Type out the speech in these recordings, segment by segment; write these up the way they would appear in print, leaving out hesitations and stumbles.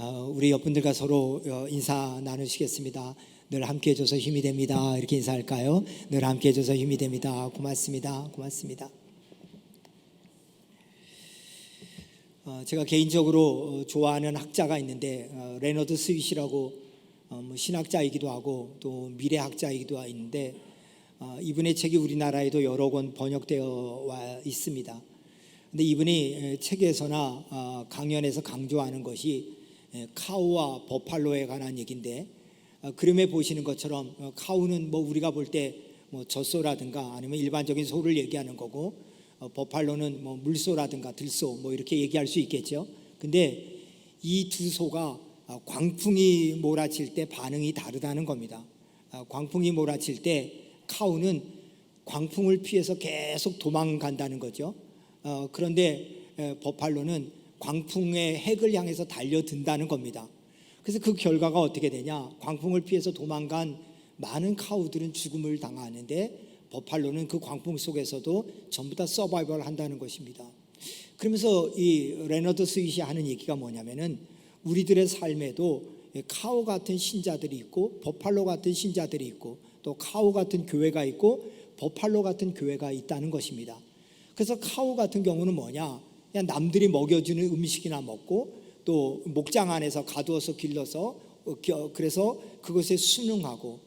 우리 옆분들과 서로 인사 나누시겠습니다. 늘 함께 해줘서 힘이 됩니다. 이렇게 인사할까요? 늘 함께 해줘서 힘이 됩니다. 고맙습니다. 고맙습니다. 제가 개인적으로 좋아하는 학자가 있는데 레너드 스윗이라고 신학자이기도 하고 또 미래학자이기도 있는데 이분의 책이 우리나라에도 여러 권 번역되어 와 있습니다. 근데 이분이 책에서나 강연에서 강조하는 것이 카우와 버팔로에 관한 얘기인데, 그림에 보시는 것처럼 카우는 우리가 볼 때 젖소라든가 아니면 일반적인 소를 얘기하는 거고, 버팔로는 물소라든가 들소 이렇게 얘기할 수 있겠죠. 근데 이 두 소가 광풍이 몰아칠 때 반응이 다르다는 겁니다. 광풍이 몰아칠 때 카우는 광풍을 피해서 계속 도망간다는 거죠. 그런데 버팔로는 광풍의 핵을 향해서 달려든다는 겁니다. 그래서 그 결과가 어떻게 되냐? 광풍을 피해서 도망간 많은 카우들은 죽음을 당하는데 버팔로는 그 광풍 속에서도 전부 다 서바이벌 한다는 것입니다. 그러면서 이 레너드 스윗이 하는 얘기가 뭐냐면은 우리들의 삶에도 카우 같은 신자들이 있고 버팔로 같은 신자들이 있고 또 카우 같은 교회가 있고 버팔로 같은 교회가 있다는 것입니다. 그래서 카우 같은 경우는 뭐냐? 그냥 남들이 먹여주는 음식이나 먹고 또 목장 안에서 가두어서 길러서 그래서 그것에 순응하고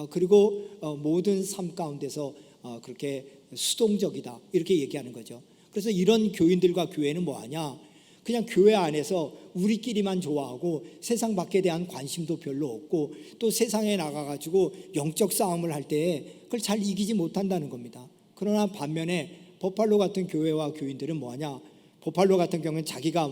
그리고 모든 삶 가운데서 그렇게 수동적이다 이렇게 얘기하는 거죠. 그래서 이런 교인들과 교회는 뭐하냐? 그냥 교회 안에서 우리끼리만 좋아하고 세상 밖에 대한 관심도 별로 없고 또 세상에 나가가지고 영적 싸움을 할 때 그걸 잘 이기지 못한다는 겁니다. 그러나 반면에 버팔로 같은 교회와 교인들은 뭐하냐? 버팔로 같은 경우는 자기가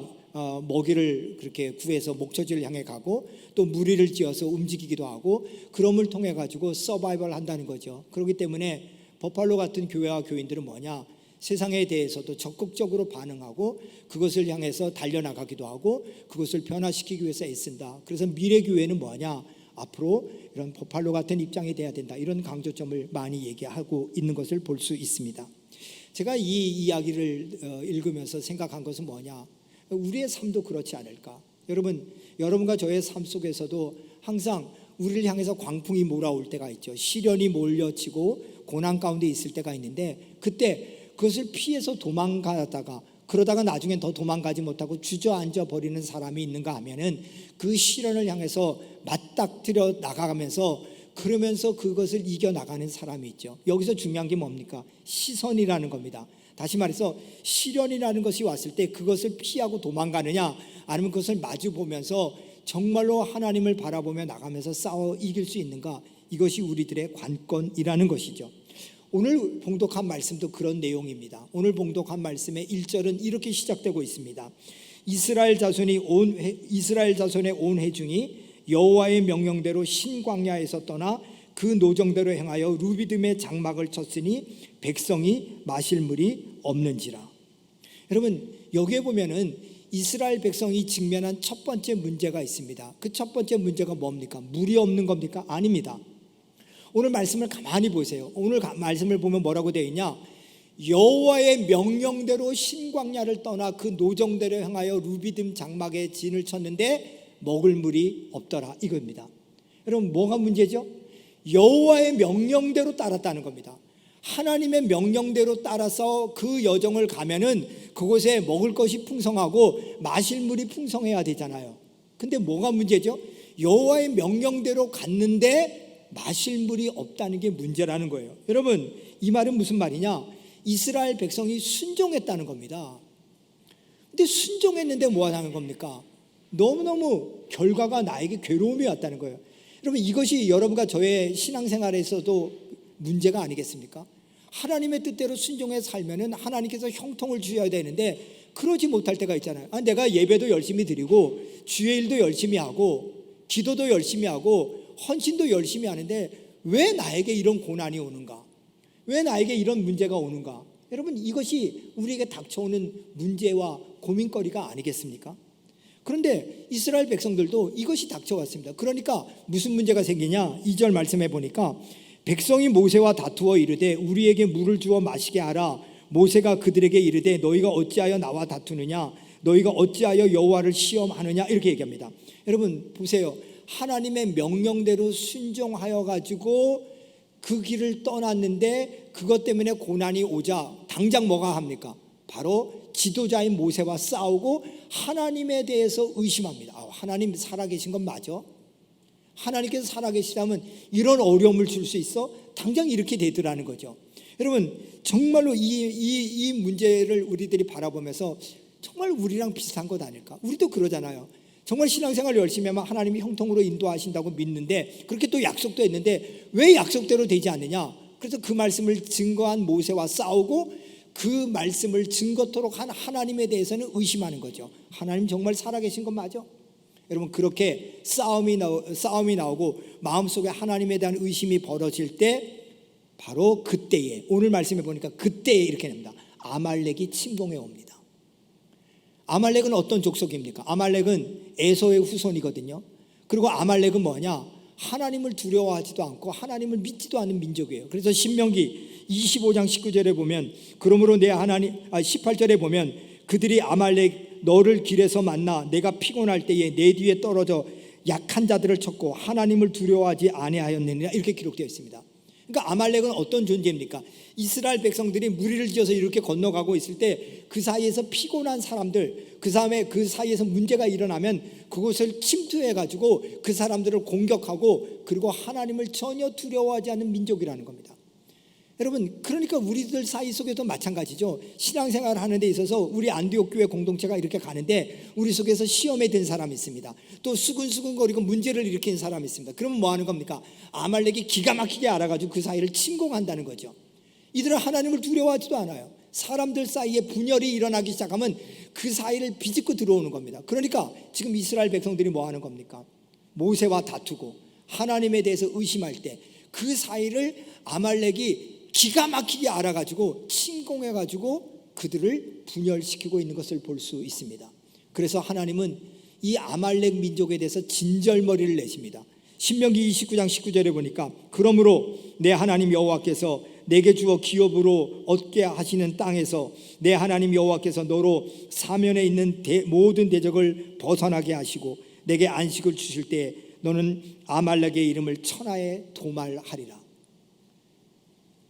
먹이를 그렇게 구해서 목초지를 향해 가고 또 무리를 지어서 움직이기도 하고 그럼을 통해 가지고 서바이벌 한다는 거죠. 그렇기 때문에 버팔로 같은 교회와 교인들은 뭐냐? 세상에 대해서도 적극적으로 반응하고 그것을 향해서 달려나가기도 하고 그것을 변화시키기 위해서 애쓴다. 그래서 미래 교회는 뭐냐? 앞으로 이런 버팔로 같은 입장이 돼야 된다. 이런 강조점을 많이 얘기하고 있는 것을 볼 수 있습니다. 제가 이 이야기를 읽으면서 생각한 것은 뭐냐? 우리의 삶도 그렇지 않을까? 여러분과 저의 삶 속에서도 항상 우리를 향해서 광풍이 몰아올 때가 있죠. 시련이 몰려치고 고난 가운데 있을 때가 있는데 그때 그것을 피해서 도망가다가 그러다가 나중엔 더 도망가지 못하고 주저앉아 버리는 사람이 있는가 하면은 그 시련을 향해서 맞닥뜨려 나가면서 그러면서 그것을 이겨나가는 사람이 있죠. 여기서 중요한 게 뭡니까? 시선이라는 겁니다. 다시 말해서 시련이라는 것이 왔을 때 그것을 피하고 도망가느냐 아니면 그것을 마주 보면서 정말로 하나님을 바라보며 나가면서 싸워 이길 수 있는가, 이것이 우리들의 관건이라는 것이죠. 오늘 봉독한 말씀도 그런 내용입니다. 오늘 봉독한 말씀의 1절은 이렇게 시작되고 있습니다. 이스라엘 자손의 온 회중이 여호와의 명령대로 신광야에서 떠나 그 노정대로 행하여 루비딤의 장막을 쳤으니 백성이 마실 물이 없는지라. 여러분, 여기에 보면은 이스라엘 백성이 직면한 첫 번째 문제가 있습니다. 그 첫 번째 문제가 뭡니까? 물이 없는 겁니까? 아닙니다. 오늘 말씀을 가만히 보세요. 오늘 말씀을 보면 뭐라고 되어 있냐? 여호와의 명령대로 신광야를 떠나 그 노정대로 행하여 루비딤 장막에 진을 쳤는데 먹을 물이 없더라, 이겁니다. 여러분, 뭐가 문제죠? 여호와의 명령대로 따랐다는 겁니다. 하나님의 명령대로 따라서 그 여정을 가면은 그곳에 먹을 것이 풍성하고 마실 물이 풍성해야 되잖아요. 근데 뭐가 문제죠? 여호와의 명령대로 갔는데 마실 물이 없다는 게 문제라는 거예요. 여러분, 이 말은 무슨 말이냐? 이스라엘 백성이 순종했다는 겁니다. 근데 순종했는데 뭐 하는 겁니까? 너무너무 결과가 나에게 괴로움이 왔다는 거예요. 여러분, 이것이 여러분과 저의 신앙생활에서도 문제가 아니겠습니까? 하나님의 뜻대로 순종해 살면은 하나님께서 형통을 주셔야 되는데 그러지 못할 때가 있잖아요. 내가 예배도 열심히 드리고 주의 일도 열심히 하고 기도도 열심히 하고 헌신도 열심히 하는데 왜 나에게 이런 고난이 오는가? 왜 나에게 이런 문제가 오는가? 여러분, 이것이 우리에게 닥쳐오는 문제와 고민거리가 아니겠습니까? 그런데 이스라엘 백성들도 이것이 닥쳐왔습니다. 그러니까 무슨 문제가 생기냐? 2절 말씀해 보니까 백성이 모세와 다투어 이르되 우리에게 물을 주어 마시게 하라. 모세가 그들에게 이르되 너희가 어찌하여 나와 다투느냐? 너희가 어찌하여 여호와를 시험하느냐 이렇게 얘기합니다. 여러분 보세요. 하나님의 명령대로 순종하여 가지고 그 길을 떠났는데 그것 때문에 고난이 오자 당장 뭐가 합니까? 바로 지도자인 모세와 싸우고 하나님에 대해서 의심합니다. 하나님 살아계신 건 맞아? 하나님께서 살아계시다면 이런 어려움을 줄 수 있어? 당장 이렇게 되더라는 거죠. 여러분 정말로 이 문제를 우리들이 바라보면서 정말 우리랑 비슷한 것 아닐까? 우리도 그러잖아요. 정말 신앙생활 열심히 하면 하나님이 형통으로 인도하신다고 믿는데 그렇게 또 약속도 했는데 왜 약속대로 되지 않느냐? 그래서 그 말씀을 증거한 모세와 싸우고 그 말씀을 증거토록 한 하나님에 대해서는 의심하는 거죠. 하나님 정말 살아계신 건 맞아? 여러분 그렇게 싸움이 나오고 마음속에 하나님에 대한 의심이 벌어질 때 바로 그때에 오늘 말씀해 보니까 그때에 이렇게 됩니다. 아말렉이 침공해 옵니다. 아말렉은 어떤 족속입니까? 아말렉은 에서의 후손이거든요. 그리고 아말렉은 뭐냐? 하나님을 두려워하지도 않고 하나님을 믿지도 않는 민족이에요. 그래서 신명기 25장 19절에 보면 그러므로 내 하나님 18절에 보면 그들이 아말렉 너를 길에서 만나 내가 피곤할 때에 내 뒤에 떨어져 약한 자들을 쳤고 하나님을 두려워하지 아니하였느니라 이렇게 기록되어 있습니다. 그러니까 아말렉은 어떤 존재입니까? 이스라엘 백성들이 무리를 지어서 이렇게 건너가고 있을 때 그 사이에서 피곤한 사람들, 그 사이에서 문제가 일어나면 그곳을 침투해가지고 그 사람들을 공격하고 그리고 하나님을 전혀 두려워하지 않는 민족이라는 겁니다. 여러분 그러니까 우리들 사이 속에도 마찬가지죠. 신앙생활을 하는 데 있어서 우리 안디옥 교회 공동체가 이렇게 가는데 우리 속에서 시험에 든 사람이 있습니다. 또 수근수근거리고 문제를 일으킨 사람이 있습니다. 그러면 뭐 하는 겁니까? 아말렉이 기가 막히게 알아가지고 그 사이를 침공한다는 거죠. 이들은 하나님을 두려워하지도 않아요. 사람들 사이에 분열이 일어나기 시작하면 그 사이를 비집고 들어오는 겁니다. 그러니까 지금 이스라엘 백성들이 뭐 하는 겁니까? 모세와 다투고 하나님에 대해서 의심할 때 그 사이를 아말렉이 기가 막히게 알아가지고 침공해가지고 그들을 분열시키고 있는 것을 볼 수 있습니다. 그래서 하나님은 이 아말렉 민족에 대해서 진절머리를 내십니다. 신명기 29장 19절에 보니까 그러므로 내 하나님 여호와께서 내게 주어 기업으로 얻게 하시는 땅에서 내 하나님 여호와께서 너로 사면에 있는 모든 대적을 벗어나게 하시고 내게 안식을 주실 때 너는 아말렉의 이름을 천하에 도말하리라.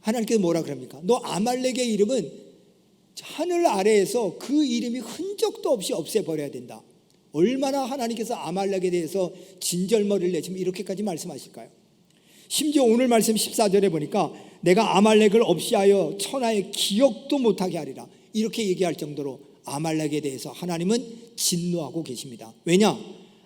하나님께서 뭐라 그럽니까? 너 아말렉의 이름은 하늘 아래에서 그 이름이 흔적도 없이 없애버려야 된다. 얼마나 하나님께서 아말렉에 대해서 진절머리를 내시면 이렇게까지 말씀하실까요? 심지어 오늘 말씀 14절에 보니까 내가 아말렉을 없이하여 천하에 기억도 못하게 하리라 이렇게 얘기할 정도로 아말렉에 대해서 하나님은 진노하고 계십니다. 왜냐?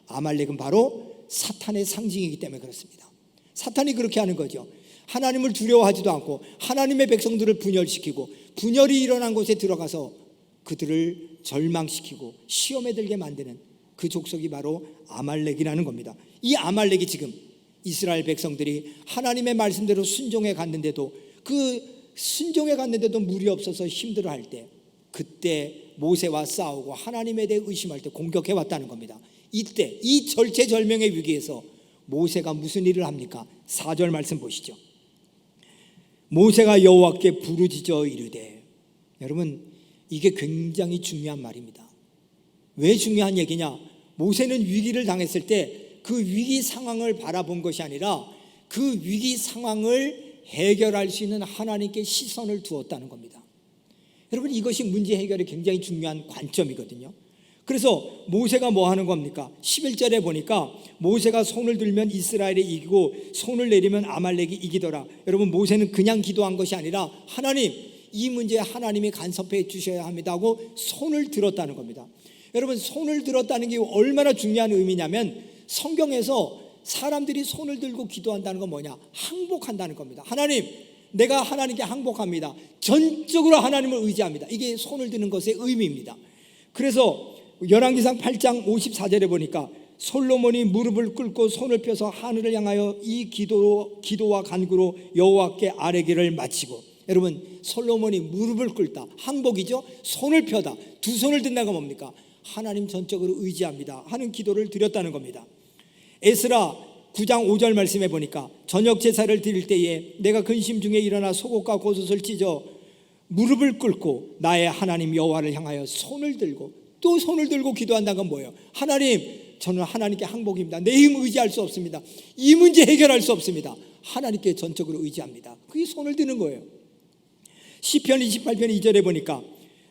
아말렉은 바로 사탄의 상징이기 때문에 그렇습니다. 사탄이 그렇게 하는 거죠. 하나님을 두려워하지도 않고 하나님의 백성들을 분열시키고 분열이 일어난 곳에 들어가서 그들을 절망시키고 시험에 들게 만드는 그 족속이 바로 아말렉이라는 겁니다. 이 아말렉이 지금 이스라엘 백성들이 하나님의 말씀대로 순종해 갔는데도 물이 없어서 힘들어할 때 그때 모세와 싸우고 하나님에 대해 의심할 때 공격해 왔다는 겁니다. 이때 이 절체절명의 위기에서 모세가 무슨 일을 합니까? 4절 말씀 보시죠. 모세가 여호와께 부르짖어 이르되, 여러분 이게 굉장히 중요한 말입니다. 왜 중요한 얘기냐? 모세는 위기를 당했을 때 그 위기 상황을 바라본 것이 아니라 그 위기 상황을 해결할 수 있는 하나님께 시선을 두었다는 겁니다. 여러분 이것이 문제 해결에 굉장히 중요한 관점이거든요. 그래서 모세가 뭐 하는 겁니까? 11절에 보니까 모세가 손을 들면 이스라엘이 이기고 손을 내리면 아말렉이 이기더라. 여러분 모세는 그냥 기도한 것이 아니라 하나님 이 문제에 하나님이 간섭해 주셔야 합니다 하고 손을 들었다는 겁니다. 여러분 손을 들었다는 게 얼마나 중요한 의미냐면 성경에서 사람들이 손을 들고 기도한다는 건 뭐냐? 항복한다는 겁니다. 하나님 내가 하나님께 항복합니다. 전적으로 하나님을 의지합니다. 이게 손을 드는 것의 의미입니다. 그래서 열왕기상 8장 54절에 보니까 솔로몬이 무릎을 꿇고 손을 펴서 하늘을 향하여 이 기도와 간구로 여호와께 아뢰기를 마치고, 여러분 솔로몬이 무릎을 꿇다 항복이죠. 손을 펴다 두 손을 든다는 건 뭡니까? 하나님 전적으로 의지합니다 하는 기도를 드렸다는 겁니다. 에스라 9장 5절 말씀에 보니까 저녁 제사를 드릴 때에 내가 근심 중에 일어나 속옷과 겉옷을 찢어 무릎을 꿇고 나의 하나님 여호와를 향하여 손을 들고 또 손을 들고 기도한다는 건 뭐예요? 하나님, 저는 하나님께 항복입니다. 내 힘 의지할 수 없습니다. 이 문제 해결할 수 없습니다. 하나님께 전적으로 의지합니다. 그게 손을 드는 거예요. 시편 28편 2절에 보니까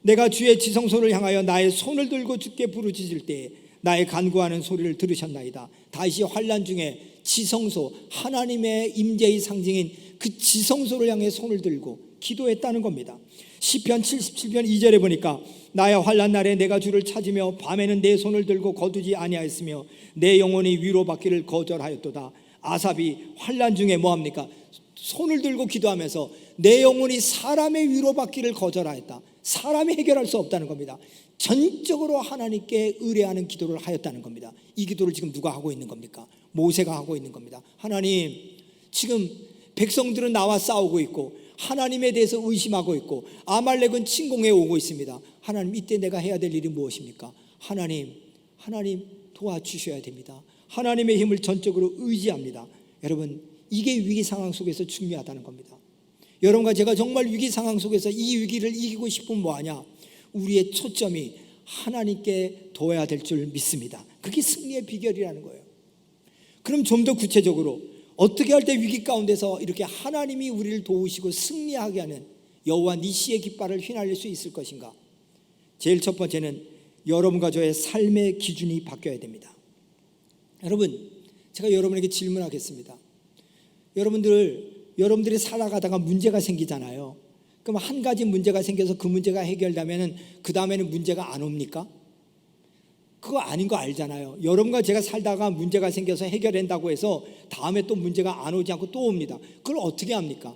내가 주의 지성소를 향하여 나의 손을 들고 주께 부르짖을 때에 나의 간구하는 소리를 들으셨나이다. 다시 환난 중에 지성소, 하나님의 임재의 상징인 그 지성소를 향해 손을 들고 기도했다는 겁니다. 시편 77편 2절에 보니까 나의 환난 날에 내가 주를 찾으며 밤에는 내 손을 들고 거두지 아니하였으며 내 영혼이 위로받기를 거절하였도다. 아삽이 환난 중에 뭐합니까? 손을 들고 기도하면서 내 영혼이 사람의 위로받기를 거절하였다. 사람이 해결할 수 없다는 겁니다. 전적으로 하나님께 의뢰하는 기도를 하였다는 겁니다. 이 기도를 지금 누가 하고 있는 겁니까? 모세가 하고 있는 겁니다. 하나님, 지금 백성들은 나와 싸우고 있고 하나님에 대해서 의심하고 있고 아말렉은 침공해 오고 있습니다. 하나님, 이때 내가 해야 될 일이 무엇입니까? 하나님 도와주셔야 됩니다. 하나님의 힘을 전적으로 의지합니다. 여러분, 이게 위기 상황 속에서 중요하다는 겁니다. 여러분과 제가 정말 위기 상황 속에서 이 위기를 이기고 싶으면 뭐하냐? 우리의 초점이 하나님께 둬야 될 줄 믿습니다. 그게 승리의 비결이라는 거예요. 그럼 좀 더 구체적으로 어떻게 할 때 위기 가운데서 이렇게 하나님이 우리를 도우시고 승리하게 하는 여호와 니시의 깃발을 휘날릴 수 있을 것인가? 제일 첫 번째는 여러분과 저의 삶의 기준이 바뀌어야 됩니다. 여러분, 제가 여러분에게 질문하겠습니다. 여러분들이 살아가다가 문제가 생기잖아요. 그럼 한 가지 문제가 생겨서 그 문제가 해결되면 그 다음에는 문제가 안 옵니까? 그거 아닌 거 알잖아요. 여러분과 제가 살다가 문제가 생겨서 해결된다고 해서 다음에 또 문제가 안 오지 않고 또 옵니다. 그걸 어떻게 합니까?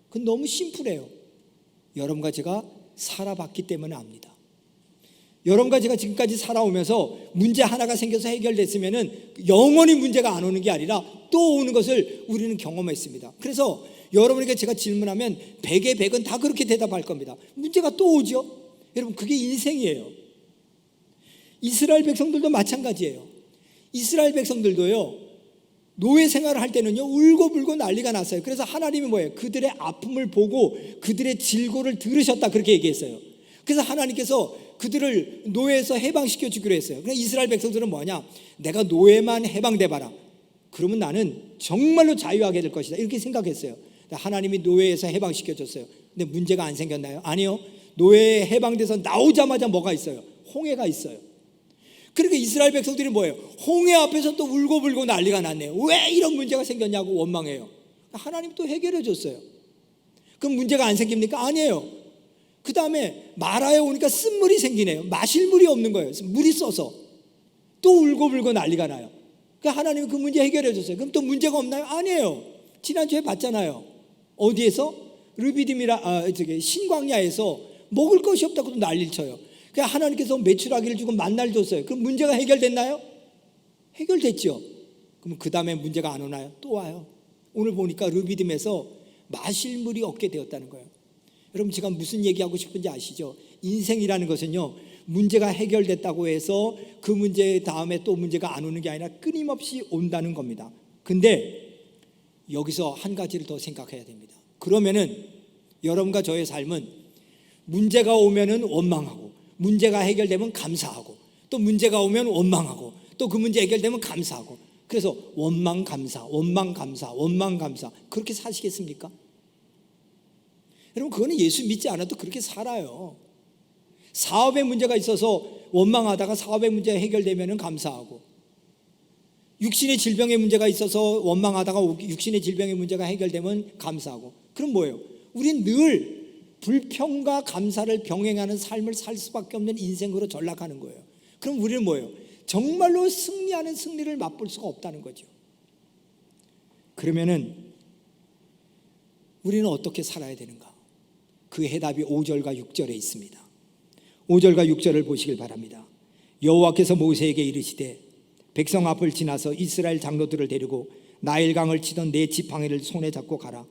그건 너무 심플해요. 여러분과 제가 살아봤기 때문에 압니다. 여러분과 제가 지금까지 살아오면서 문제 하나가 생겨서 해결됐으면 영원히 문제가 안 오는 게 아니라 또 오는 것을 우리는 경험했습니다. 그래서 여러분에게 제가 질문하면 100의 100은 다 그렇게 대답할 겁니다. 문제가 또 오죠. 여러분, 그게 인생이에요. 이스라엘 백성들도 마찬가지예요. 이스라엘 백성들도요, 노예 생활을 할 때는요, 울고불고 난리가 났어요. 그래서 하나님이 뭐예요? 그들의 아픔을 보고 그들의 질고를 들으셨다, 그렇게 얘기했어요. 그래서 하나님께서 그들을 노예에서 해방시켜 주기로 했어요. 그래서 이스라엘 백성들은 뭐냐? 내가 노예만 해방돼 봐라, 그러면 나는 정말로 자유하게 될 것이다, 이렇게 생각했어요. 하나님이 노예에서 해방시켜 줬어요. 근데 문제가 안 생겼나요? 아니요. 노예에 해방돼서 나오자마자 뭐가 있어요? 홍해가 있어요. 그러니까 이스라엘 백성들이 뭐예요? 홍해 앞에서 또 울고불고 난리가 났네요. 왜 이런 문제가 생겼냐고 원망해요. 하나님 또 해결해 줬어요. 그럼 문제가 안 생깁니까? 아니에요. 그 다음에 마라에 오니까 쓴물이 생기네요. 마실 물이 없는 거예요. 물이 써서 또 울고불고 난리가 나요. 그러니까 하나님이 그 문제 해결해 줬어요. 그럼 또 문제가 없나요? 아니에요. 지난주에 봤잖아요. 어디에서? 신광야에서 먹을 것이 없다고 난리를 쳐요. 그러니까 하나님께서 메추라기를 주고 만나를 줬어요. 그럼 문제가 해결됐나요? 해결됐죠. 그럼 그 다음에 문제가 안 오나요? 또 와요. 오늘 보니까 르비딤에서 마실 물이 없게 되었다는 거예요. 여러분, 제가 무슨 얘기하고 싶은지 아시죠? 인생이라는 것은요, 문제가 해결됐다고 해서 그 문제 다음에 또 문제가 안 오는 게 아니라 끊임없이 온다는 겁니다. 근데 여기서 한 가지를 더 생각해야 됩니다. 그러면은 여러분과 저의 삶은 문제가 오면은 원망하고, 문제가 해결되면 감사하고, 또 문제가 오면 원망하고, 또 그 문제 해결되면 감사하고, 그래서 원망 감사, 원망 감사, 원망 감사, 그렇게 사시겠습니까? 여러분, 그거는 예수 믿지 않아도 그렇게 살아요. 사업에 문제가 있어서 원망하다가 사업의 문제가 해결되면 감사하고, 육신의 질병의 문제가 있어서 원망하다가 육신의 질병의 문제가 해결되면 감사하고. 그럼 뭐예요? 우린 늘 불평과 감사를 병행하는 삶을 살 수밖에 없는 인생으로 전락하는 거예요. 그럼 우리는 뭐예요? 정말로 승리하는 승리를 맛볼 수가 없다는 거죠. 그러면은 우리는 어떻게 살아야 되는가? 그 해답이 5절과 6절에 있습니다. 5절과 6절을 보시길 바랍니다. 여호와께서 모세에게 이르시되 백성 앞을 지나서 이스라엘 장로들을 데리고 나일강을 치던 내 지팡이를 손에 잡고 가라.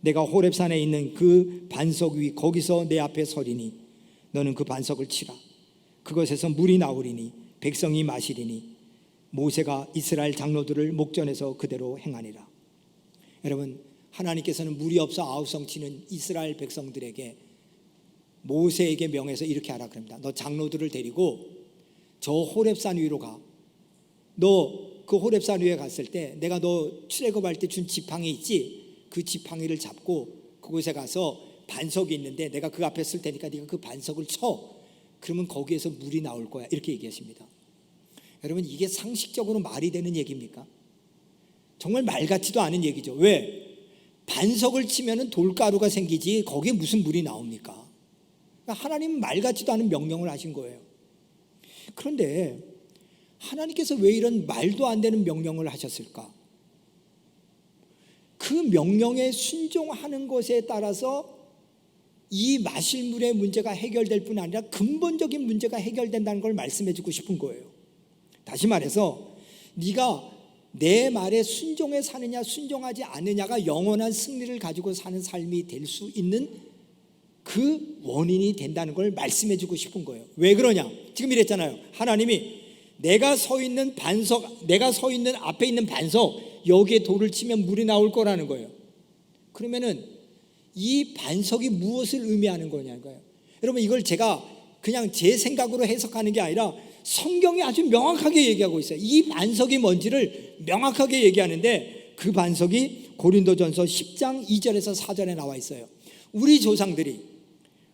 내가 호렙산에 있는 그 반석 위 거기서 내 앞에 서리니 너는 그 반석을 치라. 그것에서 물이 나오리니 백성이 마시리니 모세가 이스라엘 장로들을 목전에서 그대로 행하니라. 여러분, 하나님께서는 물이 없어 아우성 치는 이스라엘 백성들에게 모세에게 명해서 이렇게 하라 그럽니다. 너 장로들을 데리고 저 호렙산 위로 가. 너 그 호렙산 위에 갔을 때 내가 너 출애굽할 때 준 지팡이 있지? 그 지팡이를 잡고 그곳에 가서 반석이 있는데 내가 그 앞에 쓸 테니까 네가 그 반석을 쳐. 그러면 거기에서 물이 나올 거야. 이렇게 얘기하십니다. 여러분, 이게 상식적으로 말이 되는 얘기입니까? 정말 말 같지도 않은 얘기죠. 왜? 반석을 치면은 돌가루가 생기지 거기에 무슨 물이 나옵니까? 그러니까 하나님은 말 같지도 않은 명령을 하신 거예요. 그런데 하나님께서 왜 이런 말도 안 되는 명령을 하셨을까? 그 명령에 순종하는 것에 따라서 이 마실 물의 문제가 해결될 뿐 아니라 근본적인 문제가 해결된다는 걸 말씀해 주고 싶은 거예요. 다시 말해서 네가 내 말에 순종해 사느냐 순종하지 않느냐가 영원한 승리를 가지고 사는 삶이 될 수 있는 그 원인이 된다는 걸 말씀해 주고 싶은 거예요. 왜 그러냐? 지금 이랬잖아요. 하나님이 내가 서 있는 반석, 내가 서 있는 앞에 있는 반석, 여기에 돌을 치면 물이 나올 거라는 거예요. 그러면은 이 반석이 무엇을 의미하는 거냐고요. 여러분, 이걸 제가 그냥 제 생각으로 해석하는 게 아니라 성경이 아주 명확하게 얘기하고 있어요. 이 반석이 뭔지를 명확하게 얘기하는데 그 반석이 고린도전서 10장 2절에서 4절에 나와 있어요. 우리 조상들이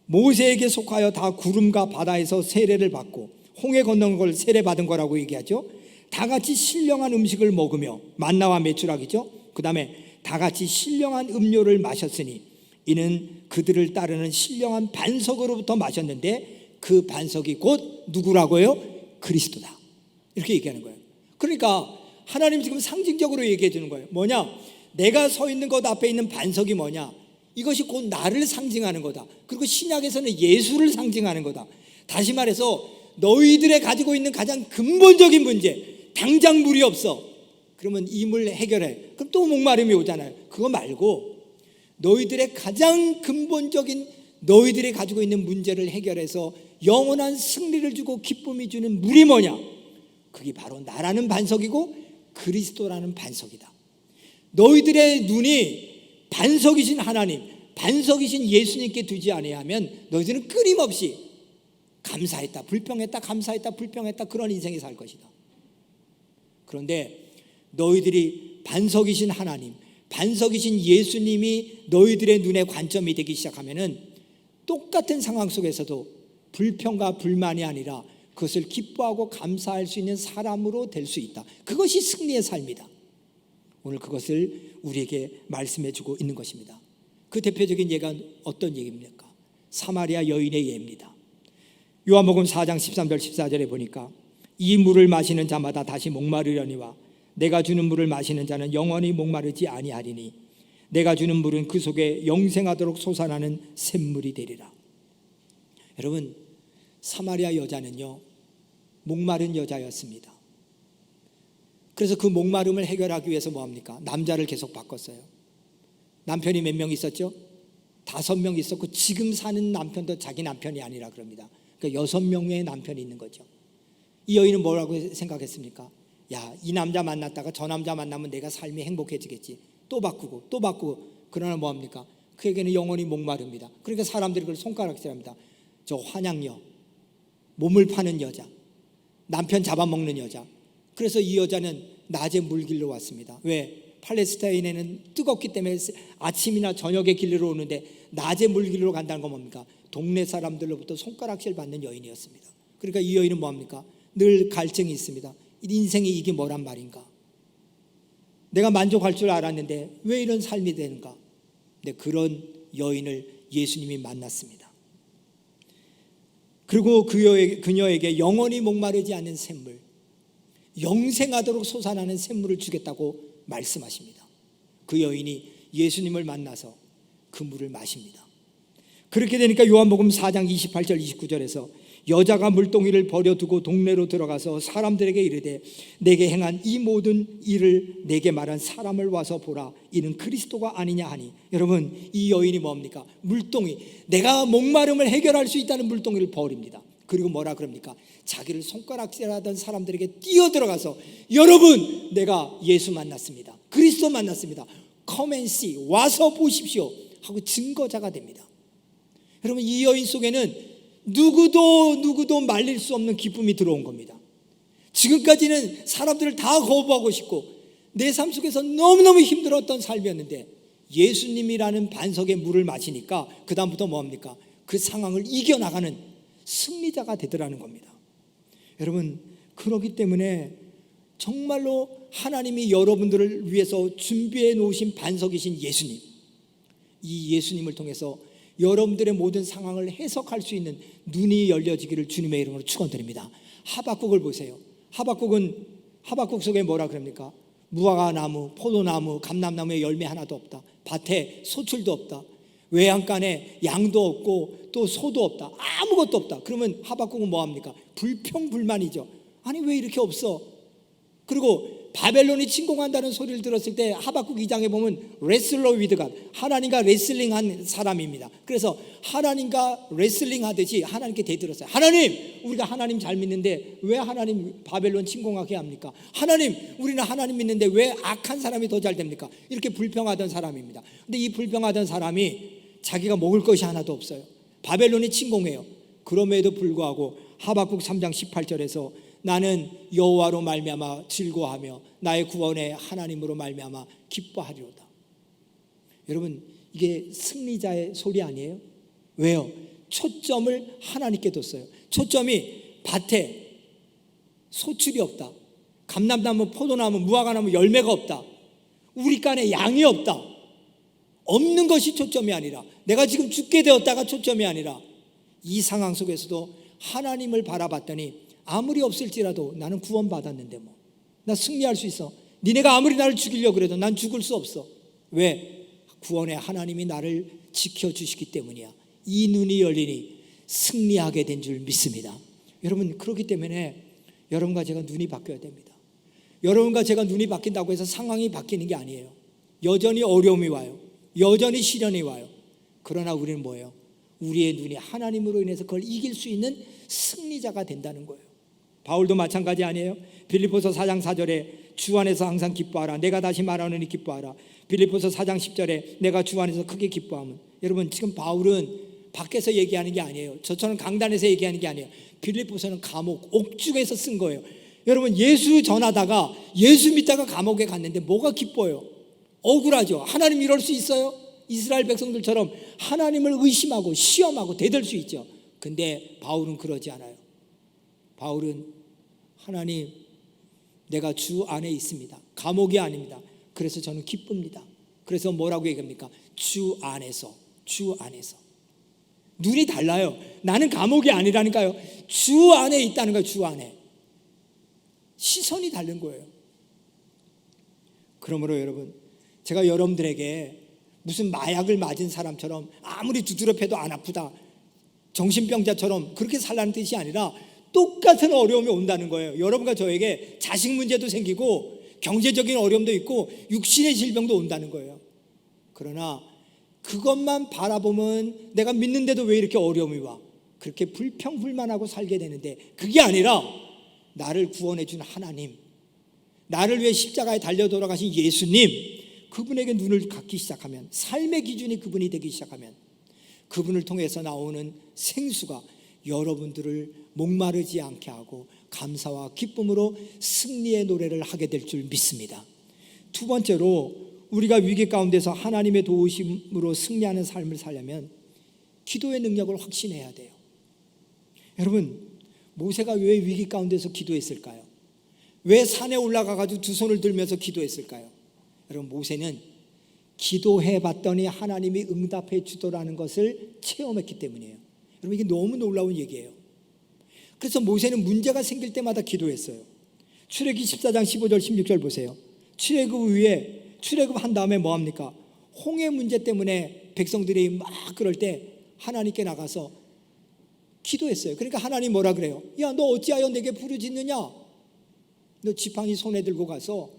모세에게 속하여 다 구름과 바다에서 세례를 받고 홍해 건넌 걸 세례받은 거라고 얘기하죠. 다 같이 신령한 음식을 먹으며 만나와 메추라기죠. 그 다음에 다 같이 신령한 음료를 마셨으니 이는 그들을 따르는 신령한 반석으로부터 마셨는데 그 반석이 곧 누구라고요? 그리스도다. 이렇게 얘기하는 거예요. 그러니까 하나님 지금 상징적으로 얘기해 주는 거예요. 뭐냐? 내가 서 있는 것 앞에 있는 반석이 뭐냐? 이것이 곧 나를 상징하는 거다. 그리고 신약에서는 예수를 상징하는 거다. 다시 말해서 너희들의 가지고 있는 가장 근본적인 문제, 당장 물이 없어. 그러면 이 물 해결해. 그럼 또 목마름이 오잖아요. 그거 말고 너희들의 가장 근본적인 너희들이 가지고 있는 문제를 해결해서 영원한 승리를 주고 기쁨이 주는 물이 뭐냐? 그게 바로 나라는 반석이고 그리스도라는 반석이다. 너희들의 눈이 반석이신 하나님, 반석이신 예수님께 두지 아니하면 너희들은 끊임없이 감사했다, 불평했다, 감사했다, 불평했다, 그런 인생이 살 것이다. 그런데 너희들이 반석이신 하나님, 반석이신 예수님이 너희들의 눈의 관점이 되기 시작하면은 똑같은 상황 속에서도 불평과 불만이 아니라 그것을 기뻐하고 감사할 수 있는 사람으로 될 수 있다. 그것이 승리의 삶이다. 오늘 그것을 우리에게 말씀해 주고 있는 것입니다. 그 대표적인 예가 어떤 얘기입니까? 사마리아 여인의 예입니다. 요한복음 4장 13절 14절에 보니까 이 물을 마시는 자마다 다시 목마르려니와 내가 주는 물을 마시는 자는 영원히 목마르지 아니하리니 내가 주는 물은 그 속에 영생하도록 솟아나는 샘물이 되리라. 여러분, 사마리아 여자는요 목마른 여자였습니다. 그래서 그 목마름을 해결하기 위해서 뭐합니까? 남자를 계속 바꿨어요. 남편이 몇 명 있었죠? 5명 있었고 지금 사는 남편도 자기 남편이 아니라 그럽니다. 그러니까 6명의 남편이 있는 거죠. 이 여인은 뭐라고 생각했습니까? 야, 이 남자 만났다가 저 남자 만나면 내가 삶이 행복해지겠지. 또 바꾸고 또 바꾸고. 그러나 뭐합니까? 그에게는 영원히 목마릅니다. 그러니까 사람들이 그걸 손가락질합니다. 저 환양녀, 몸을 파는 여자, 남편 잡아먹는 여자. 그래서 이 여자는 낮에 물길로 왔습니다. 왜? 팔레스타인에는 뜨겁기 때문에 아침이나 저녁에 길로 오는데 낮에 물길로 간다는 건 뭡니까? 동네 사람들로부터 손가락질 받는 여인이었습니다. 그러니까 이 여인은 뭐합니까? 늘 갈증이 있습니다. 인생이 이게 뭐란 말인가? 내가 만족할 줄 알았는데 왜 이런 삶이 되는가? 근데 그런 여인을 예수님이 만났습니다. 그리고 그녀에게 영원히 목마르지 않는 샘물, 영생하도록 솟아나는 샘물을 주겠다고 말씀하십니다. 그 여인이 예수님을 만나서 그 물을 마십니다. 그렇게 되니까 요한복음 4장 28절 29절에서 여자가 물동이를 버려두고 동네로 들어가서 사람들에게 이르되 내게 행한 이 모든 일을 내게 말한 사람을 와서 보라, 이는 그리스도가 아니냐 하니. 여러분, 이 여인이 뭡니까? 물동이, 내가 목마름을 해결할 수 있다는 물동이를 버립니다. 그리고 뭐라 그럽니까? 자기를 손가락질하던 사람들에게 뛰어들어가서 여러분, 내가 예수 만났습니다, 그리스도 만났습니다, Come and see, 와서 보십시오 하고 증거자가 됩니다. 여러분, 이 여인 속에는 누구도 말릴 수 없는 기쁨이 들어온 겁니다. 지금까지는 사람들을 다 거부하고 싶고 내 삶 속에서 너무너무 힘들었던 삶이었는데 예수님이라는 반석의 물을 마시니까 그 다음부터 뭐합니까? 그 상황을 이겨나가는 승리자가 되더라는 겁니다. 여러분, 그렇기 때문에 정말로 하나님이 여러분들을 위해서 준비해 놓으신 반석이신 예수님, 이 예수님을 통해서 여러분들의 모든 상황을 해석할 수 있는 눈이 열려지기를 주님의 이름으로 축원드립니다. 하박국을 보세요. 하박국 속에 뭐라 그럽니까? 무화과나무, 포도나무, 감람나무에 열매 하나도 없다. 밭에 소출도 없다. 외양간에 양도 없고 또 소도 없다. 아무것도 없다. 그러면 하박국은 뭐합니까? 불평불만이죠. 아니 왜 이렇게 없어? 그리고 바벨론이 침공한다는 소리를 들었을 때 하박국 2장에 보면 레슬러 위드 갓, 하나님과 레슬링한 사람입니다. 그래서 하나님과 레슬링하듯이 하나님께 대들었어요. 하나님, 우리가 하나님 잘 믿는데 왜 하나님 바벨론 침공하게 합니까? 하나님, 우리는 하나님 믿는데 왜 악한 사람이 더 잘 됩니까? 이렇게 불평하던 사람입니다. 근데 이 불평하던 사람이 자기가 먹을 것이 하나도 없어요. 바벨론이 침공해요. 그럼에도 불구하고 하박국 3장 18절에서 나는 여호와로 말미암아 즐거워하며 나의 구원의 하나님으로 말미암아 기뻐하리로다. 여러분, 이게 승리자의 소리 아니에요? 왜요? 초점을 하나님께 뒀어요. 초점이 밭에 소출이 없다. 감람나무, 포도나무, 무화과나무 열매가 없다. 우리 간에 양이 없다. 없는 것이 초점이 아니라, 내가 지금 죽게 되었다가 초점이 아니라, 이 상황 속에서도 하나님을 바라봤더니 아무리 없을지라도 나는 구원받았는데 뭐 나 승리할 수 있어. 니네가 아무리 나를 죽이려고 그래도 난 죽을 수 없어. 왜? 구원의 하나님이 나를 지켜주시기 때문이야. 이 눈이 열리니 승리하게 된 줄 믿습니다. 여러분, 그렇기 때문에 여러분과 제가 눈이 바뀌어야 됩니다. 여러분과 제가 눈이 바뀐다고 해서 상황이 바뀌는 게 아니에요. 여전히 어려움이 와요. 여전히 시련이 와요. 그러나 우리는 뭐예요? 우리의 눈이 하나님으로 인해서 그걸 이길 수 있는 승리자가 된다는 거예요. 바울도 마찬가지 아니에요? 빌립보서 4장 4절에 주 안에서 항상 기뻐하라. 내가 다시 말하노니 기뻐하라. 빌립보서 4장 10절에 내가 주 안에서 크게 기뻐함은. 여러분, 지금 바울은 밖에서 얘기하는 게 아니에요. 저처럼 강단에서 얘기하는 게 아니에요. 빌립보서는 감옥, 옥중에서 쓴 거예요. 여러분, 예수 전하다가 예수 믿다가 감옥에 갔는데 뭐가 기뻐요? 억울하죠. 하나님 이럴 수 있어요? 이스라엘 백성들처럼 하나님을 의심하고 시험하고 대들 수 있죠. 근데 바울은 그러지 않아요. 바울은 하나님, 내가 주 안에 있습니다. 감옥이 아닙니다. 그래서 저는 기쁩니다. 그래서 뭐라고 얘기합니까? 주 안에서, 주 안에서. 눈이 달라요. 나는 감옥이 아니라니까요. 주 안에 있다는 거예요. 주 안에. 시선이 다른 거예요. 그러므로 여러분, 제가 여러분들에게 무슨 마약을 맞은 사람처럼 아무리 두드려 패도 안 아프다, 정신병자처럼 그렇게 살라는 뜻이 아니라 똑같은 어려움이 온다는 거예요. 여러분과 저에게 자식 문제도 생기고 경제적인 어려움도 있고 육신의 질병도 온다는 거예요. 그러나 그것만 바라보면 내가 믿는데도 왜 이렇게 어려움이 와? 그렇게 불평불만하고 살게 되는데, 그게 아니라 나를 구원해 준 하나님, 나를 위해 십자가에 달려 돌아가신 예수님, 그분에게 눈을 갖기 시작하면, 삶의 기준이 그분이 되기 시작하면 그분을 통해서 나오는 생수가 여러분들을 목마르지 않게 하고 감사와 기쁨으로 승리의 노래를 하게 될 줄 믿습니다. 두 번째로, 우리가 위기 가운데서 하나님의 도우심으로 승리하는 삶을 살려면 기도의 능력을 확신해야 돼요. 여러분, 모세가 왜 위기 가운데서 기도했을까요? 왜 산에 올라가가지고 두 손을 들면서 기도했을까요? 여러분, 모세는 기도해 봤더니 하나님이 응답해 주더라는 것을 체험했기 때문이에요. 여러분, 이게 너무 놀라운 얘기예요. 그래서 모세는 문제가 생길 때마다 기도했어요. 출애굽기 14장 15절 16절 보세요. 출애굽한 다음에 뭐합니까? 홍해 문제 때문에 백성들이 막 그럴 때 하나님께 나가서 기도했어요. 그러니까 하나님 뭐라 그래요? 야, 너 어찌하여 내게 부르짖느냐? 너 지팡이 손에 들고 가서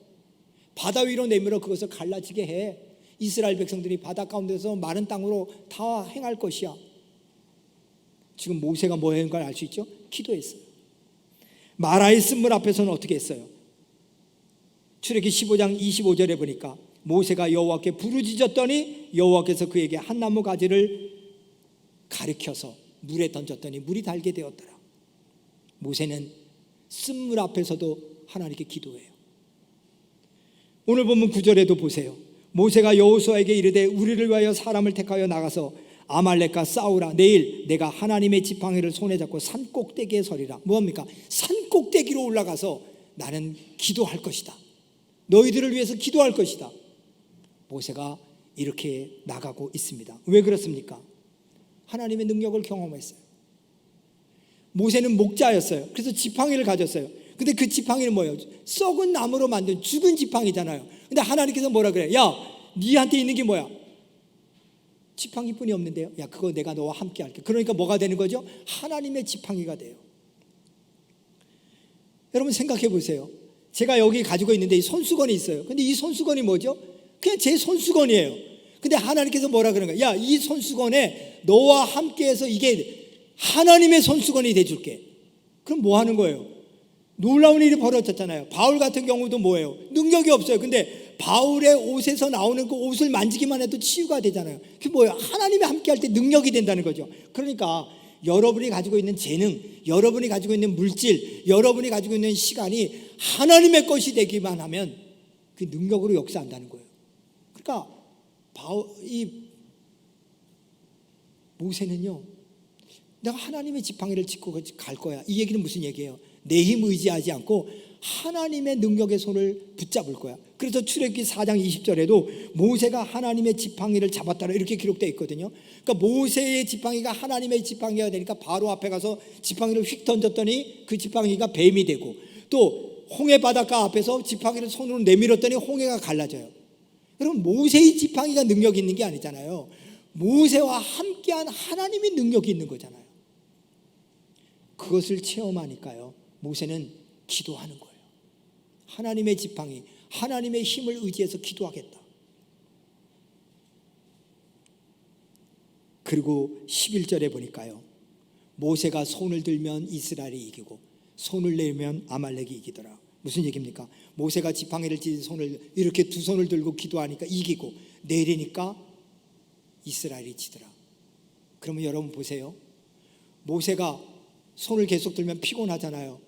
바다 위로 내밀어 그것을 갈라지게 해. 이스라엘 백성들이 바다 가운데서 마른 땅으로 다 행할 것이야. 지금 모세가 뭐 했는 걸 알 수 있죠? 기도했어요. 마라의 쓴물 앞에서는 어떻게 했어요? 출애굽기 15장 25절에 보니까 모세가 여호와께 부르짖었더니 여호와께서 그에게 한 나무 가지를 가리켜서 물에 던졌더니 물이 달게 되었더라. 모세는 쓴물 앞에서도 하나님께 기도해요. 오늘 본문 9절에도 보세요. 모세가 여호수아에게 이르되 우리를 위하여 사람을 택하여 나가서 아말렉과 싸우라. 내일 내가 하나님의 지팡이를 손에 잡고 산 꼭대기에 서리라. 뭡니까? 산 꼭대기로 올라가서 나는 기도할 것이다. 너희들을 위해서 기도할 것이다. 모세가 이렇게 나가고 있습니다. 왜 그렇습니까? 하나님의 능력을 경험했어요. 모세는 목자였어요. 그래서 지팡이를 가졌어요. 근데 그 지팡이는 뭐예요? 썩은 나무로 만든 죽은 지팡이잖아요. 근데 하나님께서 뭐라 그래요? 야, 니한테 있는 게 뭐야? 지팡이뿐이 없는데요. 야, 그거 내가 너와 함께 할게. 그러니까 뭐가 되는 거죠? 하나님의 지팡이가 돼요. 여러분 생각해 보세요. 제가 여기 가지고 있는데 이 손수건이 있어요. 근데 이 손수건이 뭐죠? 그냥 제 손수건이에요. 근데 하나님께서 뭐라 그러는 거야? 야, 이 손수건에 너와 함께해서 이게 하나님의 손수건이 돼줄게. 그럼 뭐 하는 거예요? 놀라운 일이 벌어졌잖아요. 바울 같은 경우도 뭐예요? 능력이 없어요. 근데 바울의 옷에서 나오는 그 옷을 만지기만 해도 치유가 되잖아요. 그게 뭐예요? 하나님이 함께 할 때 능력이 된다는 거죠. 그러니까 여러분이 가지고 있는 재능, 여러분이 가지고 있는 물질, 여러분이 가지고 있는 시간이 하나님의 것이 되기만 하면 그 능력으로 역사한다는 거예요. 그러니까 이 모세는요, 내가 하나님의 지팡이를 짚고 갈 거야. 이 얘기는 무슨 얘기예요? 내 힘 의지하지 않고 하나님의 능력의 손을 붙잡을 거야. 그래서 출애굽기 4장 20절에도 모세가 하나님의 지팡이를 잡았다라 이렇게 기록되어 있거든요. 그러니까 모세의 지팡이가 하나님의 지팡이가 되니까 바로 앞에 가서 지팡이를 휙 던졌더니 그 지팡이가 뱀이 되고, 또 홍해 바닷가 앞에서 지팡이를 손으로 내밀었더니 홍해가 갈라져요. 여러분, 모세의 지팡이가 능력이 있는 게 아니잖아요. 모세와 함께한 하나님의 능력이 있는 거잖아요. 그것을 체험하니까요, 모세는 기도하는 거예요. 하나님의 지팡이, 하나님의 힘을 의지해서 기도하겠다. 그리고 11절에 보니까요, 모세가 손을 들면 이스라엘이 이기고 손을 내면 아말렉이 이기더라. 무슨 얘기입니까? 모세가 지팡이를 쥐는 손을 이렇게 두 손을 들고 기도하니까 이기고, 내리니까 이스라엘이 지더라. 그러면 여러분 보세요. 모세가 손을 계속 들면 피곤하잖아요.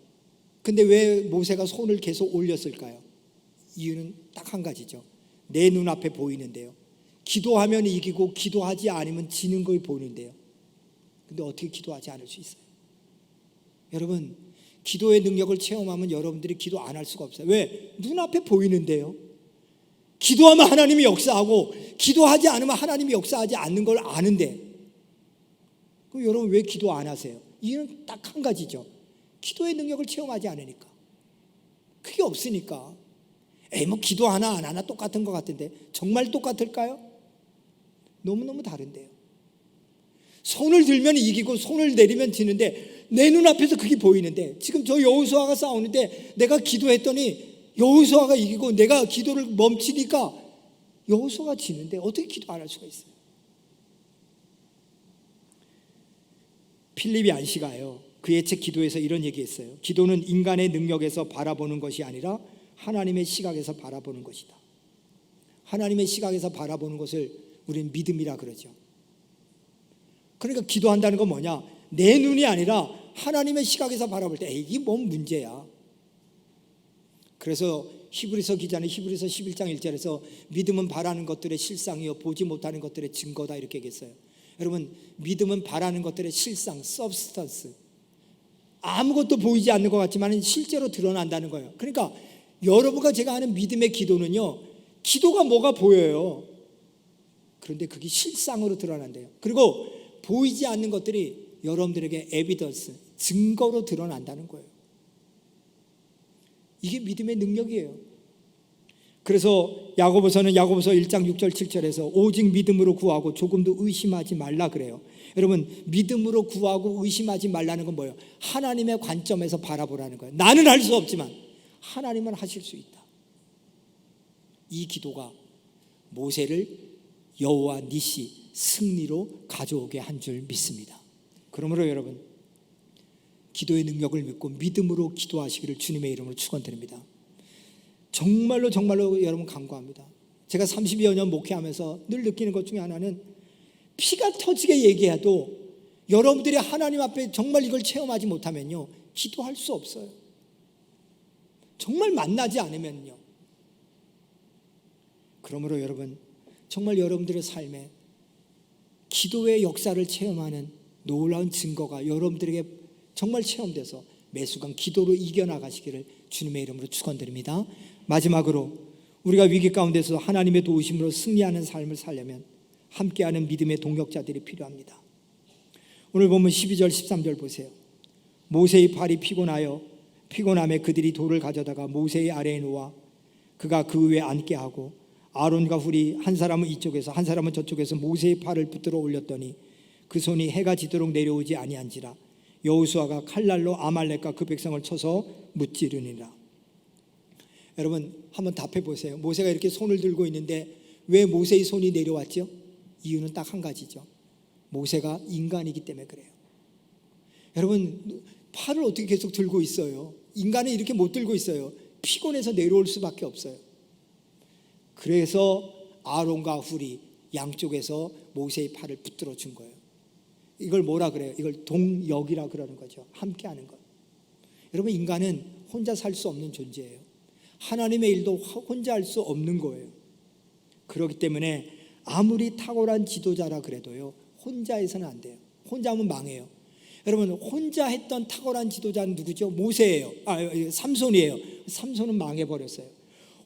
근데 왜 모세가 손을 계속 올렸을까요? 이유는 딱 한 가지죠. 내 눈앞에 보이는데요. 기도하면 이기고 기도하지 않으면 지는 걸 보이는데요. 근데 어떻게 기도하지 않을 수 있어요? 여러분, 기도의 능력을 체험하면 여러분들이 기도 안 할 수가 없어요. 왜? 눈앞에 보이는데요. 기도하면 하나님이 역사하고 기도하지 않으면 하나님이 역사하지 않는 걸 아는데, 그럼 여러분 왜 기도 안 하세요? 이유는 딱 한 가지죠. 기도의 능력을 체험하지 않으니까. 그게 없으니까. 뭐 기도 하나 안 하나 똑같은 것 같은데 정말 똑같을까요? 너무너무 다른데요. 손을 들면 이기고 손을 내리면 지는데 내 눈앞에서 그게 보이는데, 지금 저 여호수아가 싸우는데 내가 기도했더니 여호수아가 이기고 내가 기도를 멈추니까 여호수아가 지는데 어떻게 기도 안 할 수가 있어요? 필립이 안시가요, 그의 책 기도에서 이런 얘기했어요. 기도는 인간의 능력에서 바라보는 것이 아니라 하나님의 시각에서 바라보는 것이다. 하나님의 시각에서 바라보는 것을 우리는 믿음이라 그러죠. 그러니까 기도한다는 건 뭐냐? 내 눈이 아니라 하나님의 시각에서 바라볼 때 이게 뭔 문제야. 그래서 히브리서 기자는 히브리서 11장 1절에서 믿음은 바라는 것들의 실상이요 보지 못하는 것들의 증거다 이렇게 얘기했어요. 여러분, 믿음은 바라는 것들의 실상, substance, 아무것도 보이지 않는 것 같지만 실제로 드러난다는 거예요. 그러니까 여러분과 제가 하는 믿음의 기도는요, 기도가 뭐가 보여요. 그런데 그게 실상으로 드러난대요. 그리고 보이지 않는 것들이 여러분들에게 에비던스, 증거로 드러난다는 거예요. 이게 믿음의 능력이에요. 그래서 야고보서는 야고보서 1장 6절 7절에서 오직 믿음으로 구하고 조금도 의심하지 말라 그래요. 여러분, 믿음으로 구하고 의심하지 말라는 건 뭐예요? 하나님의 관점에서 바라보라는 거예요. 나는 할 수 없지만 하나님은 하실 수 있다. 이 기도가 모세를 여호와 니시 승리로 가져오게 한 줄 믿습니다. 그러므로 여러분, 기도의 능력을 믿고 믿음으로 기도하시기를 주님의 이름으로 축원드립니다. 정말로 정말로 여러분 간구합니다. 제가 30여 년 목회하면서 늘 느끼는 것 중에 하나는, 피가 터지게 얘기해도 여러분들이 하나님 앞에 정말 이걸 체험하지 못하면요, 기도할 수 없어요. 정말 만나지 않으면요. 그러므로 여러분, 정말 여러분들의 삶에 기도의 역사를 체험하는 놀라운 증거가 여러분들에게 정말 체험돼서 매 순간 기도로 이겨나가시기를 주님의 이름으로 축원드립니다. 마지막으로 우리가 위기 가운데서 하나님의 도우심으로 승리하는 삶을 살려면 함께하는 믿음의 동역자들이 필요합니다. 오늘 보면 12절 13절 보세요. 모세의 팔이 피곤함에 그들이 돌을 가져다가 모세의 아래에 놓아 그가 그 위에 앉게 하고 아론과 훌이 한 사람은 이쪽에서 한 사람은 저쪽에서 모세의 팔을 붙들어 올렸더니 그 손이 해가 지도록 내려오지 아니한지라. 여호수아가 칼날로 아말렉과 그 백성을 쳐서 무찌르니라. 여러분 한번 답해 보세요. 모세가 이렇게 손을 들고 있는데 왜 모세의 손이 내려왔죠? 이유는 딱 한 가지죠. 모세가 인간이기 때문에 그래요. 여러분 팔을 어떻게 계속 들고 있어요? 인간은 이렇게 못 들고 있어요. 피곤해서 내려올 수밖에 없어요. 그래서 아론과 훌이 양쪽에서 모세의 팔을 붙들어 준 거예요. 이걸 뭐라 그래요? 이걸 동역이라 그러는 거죠. 함께하는 것. 여러분 인간은 혼자 살 수 없는 존재예요. 하나님의 일도 혼자 할 수 없는 거예요. 그렇기 때문에 아무리 탁월한 지도자라 그래도요, 혼자 해서는 안 돼요. 혼자 하면 망해요. 여러분 혼자 했던 탁월한 지도자는 누구죠? 모세예요. 삼손이에요. 삼손은 망해버렸어요.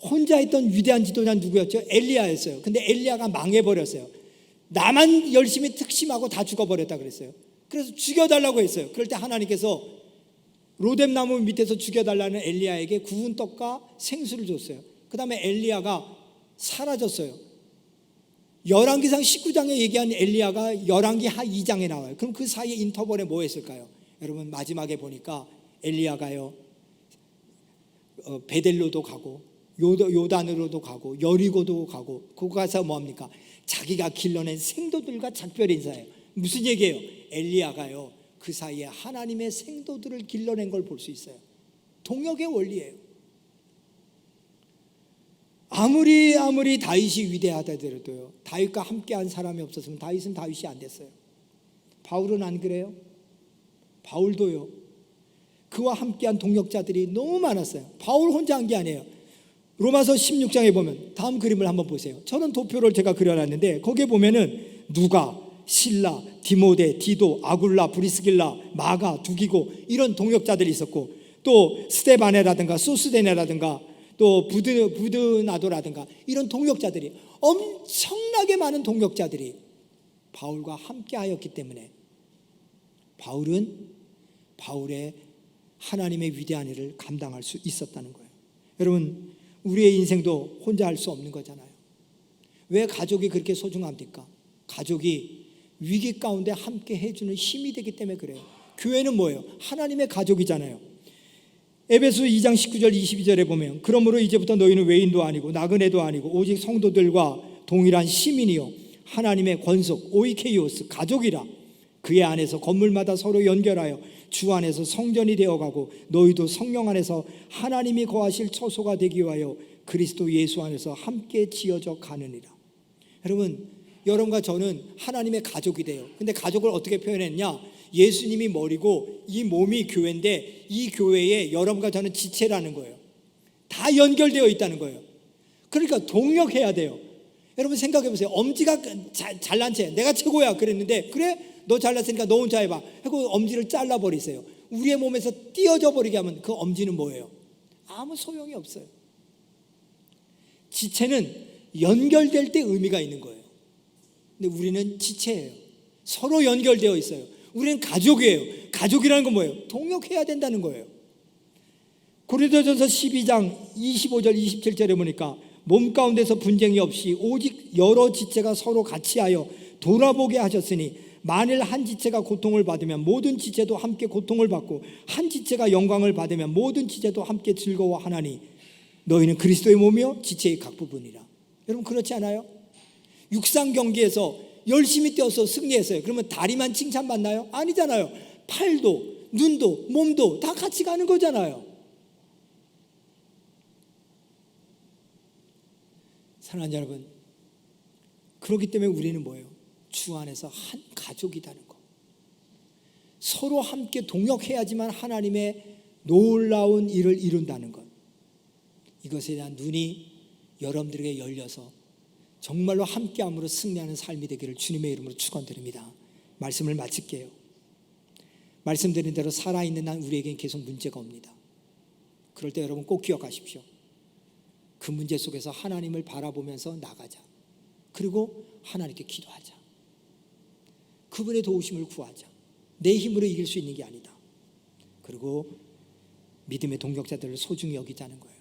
혼자 했던 위대한 지도자는 누구였죠? 엘리야였어요. 근데 엘리야가 망해버렸어요. 나만 열심히 특심하고 다 죽어버렸다 그랬어요. 그래서 죽여달라고 했어요. 그럴 때 하나님께서 로뎀나무 밑에서 죽여달라는 엘리야에게 구운 떡과 생수를 줬어요. 그 다음에 엘리야가 사라졌어요. 열왕기상 19장에 얘기한 엘리야가 열왕기 하 2장에 나와요. 그럼 그 사이에 인터벌에 뭐 했을까요? 여러분 마지막에 보니까 엘리야가요 베델로도 가고 요단으로도 가고 여리고도 가고 거기 가서 뭐합니까? 자기가 길러낸 생도들과 작별 인사해요. 무슨 얘기예요? 엘리야가요 그 사이에 하나님의 생도들을 길러낸 걸 볼 수 있어요. 동역의 원리예요. 아무리 다윗이 위대하다더라도요, 다윗과 함께한 사람이 없었으면 다윗은 다윗이 안 됐어요. 바울은 안 그래요? 바울도요 그와 함께한 동역자들이 너무 많았어요. 바울 혼자 한 게 아니에요. 로마서 16장에 보면 다음 그림을 한번 보세요. 저는 도표를 제가 그려놨는데 거기에 보면은 누가, 실라, 디모데, 디도, 아굴라, 브리스길라, 마가, 두기고 이런 동역자들이 있었고 또 스테바네라든가 소스데네라든가 또 부드나도라든가 이런 동역자들이 엄청나게 많은 동역자들이 바울과 함께하였기 때문에 바울의 하나님의 위대한 일을 감당할 수 있었다는 거예요. 여러분 우리의 인생도 혼자 할 수 없는 거잖아요. 왜 가족이 그렇게 소중합니까? 가족이 위기 가운데 함께 해주는 힘이 되기 때문에 그래요. 교회는 뭐예요? 하나님의 가족이잖아요. 에베소 2장 19절 22절에 보면 그러므로 이제부터 너희는 외인도 아니고 나그네도 아니고 오직 성도들과 동일한 시민이요 하나님의 권속 오이케이오스 가족이라. 그의 안에서 건물마다 서로 연결하여 주 안에서 성전이 되어가고 너희도 성령 안에서 하나님이 거하실 처소가 되기 위하여 그리스도 예수 안에서 함께 지어져 가느니라. 여러분과 저는 하나님의 가족이 돼요. 근데 가족을 어떻게 표현했냐? 예수님이 머리고 이 몸이 교회인데 이 교회에 여러분과 저는 지체라는 거예요. 다 연결되어 있다는 거예요. 그러니까 동역해야 돼요. 여러분 생각해 보세요. 엄지가 잘난 채 내가 최고야 그랬는데 그래? 너 잘났으니까 너 혼자 해봐 하고 엄지를 잘라버리세요. 우리의 몸에서 띄어져 버리게 하면 그 엄지는 뭐예요? 아무 소용이 없어요. 지체는 연결될 때 의미가 있는 거예요. 근데 우리는 지체예요. 서로 연결되어 있어요. 우리는 가족이에요. 가족이라는 건 뭐예요? 동역해야 된다는 거예요. 고린도전서 12장 25절 27절에 보니까 몸 가운데서 분쟁이 없이 오직 여러 지체가 서로 같이하여 돌아보게 하셨으니 만일 한 지체가 고통을 받으면 모든 지체도 함께 고통을 받고 한 지체가 영광을 받으면 모든 지체도 함께 즐거워하나니 너희는 그리스도의 몸이요 지체의 각 부분이라. 여러분 그렇지 않아요? 육상 경기에서 열심히 뛰어서 승리했어요. 그러면 다리만 칭찬받나요? 아니잖아요. 팔도 눈도 몸도 다 같이 가는 거잖아요. 사랑하는 여러분, 그렇기 때문에 우리는 뭐예요? 주 안에서 한 가족이라는 거. 서로 함께 동역해야지만 하나님의 놀라운 일을 이룬다는 것. 이것에 대한 눈이 여러분들에게 열려서 정말로 함께함으로 승리하는 삶이 되기를 주님의 이름으로 축원드립니다. 말씀을 마칠게요. 말씀드린 대로 살아있는 한 우리에겐 계속 문제가 옵니다. 그럴 때 여러분 꼭 기억하십시오. 그 문제 속에서 하나님을 바라보면서 나가자. 그리고 하나님께 기도하자. 그분의 도우심을 구하자. 내 힘으로 이길 수 있는 게 아니다. 그리고 믿음의 동역자들을 소중히 여기자는 거예요.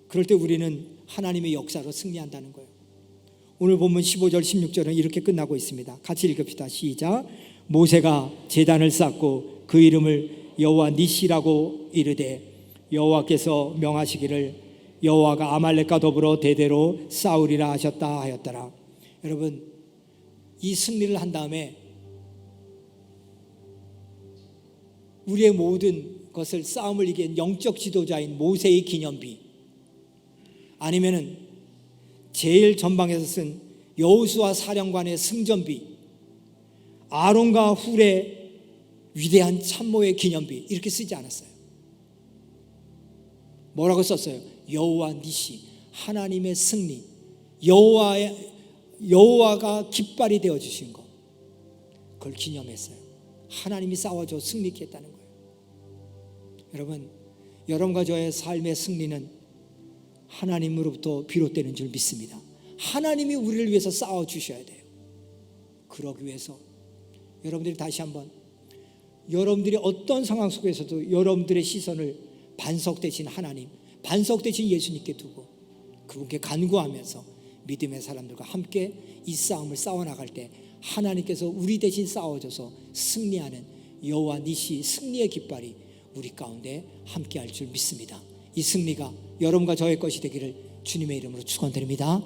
그럴 때 우리는 하나님의 역사로 승리한다는 거예요. 오늘 본문 15절 16절은 이렇게 끝나고 있습니다. 같이 읽읍시다. 시작. 모세가 제단을 쌓고 그 이름을 여호와 니시라고 이르되 여호와께서 명하시기를 여호와가 아말렉과 더불어 대대로 싸우리라 하셨다 하였더라. 여러분, 이 승리를 한 다음에 우리의 모든 것을 싸움을 이긴 영적 지도자인 모세의 기념비, 아니면은 제일 전방에서 쓴 여호수아 사령관의 승전비, 아론과 훌의 위대한 참모의 기념비, 이렇게 쓰지 않았어요. 뭐라고 썼어요? 여호와 니시, 하나님의 승리, 여호와가 깃발이 되어 주신 것, 그걸 기념했어요. 하나님이 싸워줘 승리케 했다는 거예요. 여러분, 여러분과 저의 삶의 승리는 하나님으로부터 비롯되는 줄 믿습니다. 하나님이 우리를 위해서 싸워 주셔야 돼요. 그러기 위해서 여러분들이 다시 한번 여러분들이 어떤 상황 속에서도 여러분들의 시선을 반석 대신 하나님, 반석 대신 예수님께 두고 그분께 간구하면서 믿음의 사람들과 함께 이 싸움을 싸워나갈 때 하나님께서 우리 대신 싸워줘서 승리하는 여호와 니시, 승리의 깃발이 우리 가운데 함께할 줄 믿습니다. 이 승리가 여러분과 저의 것이 되기를 주님의 이름으로 축원드립니다.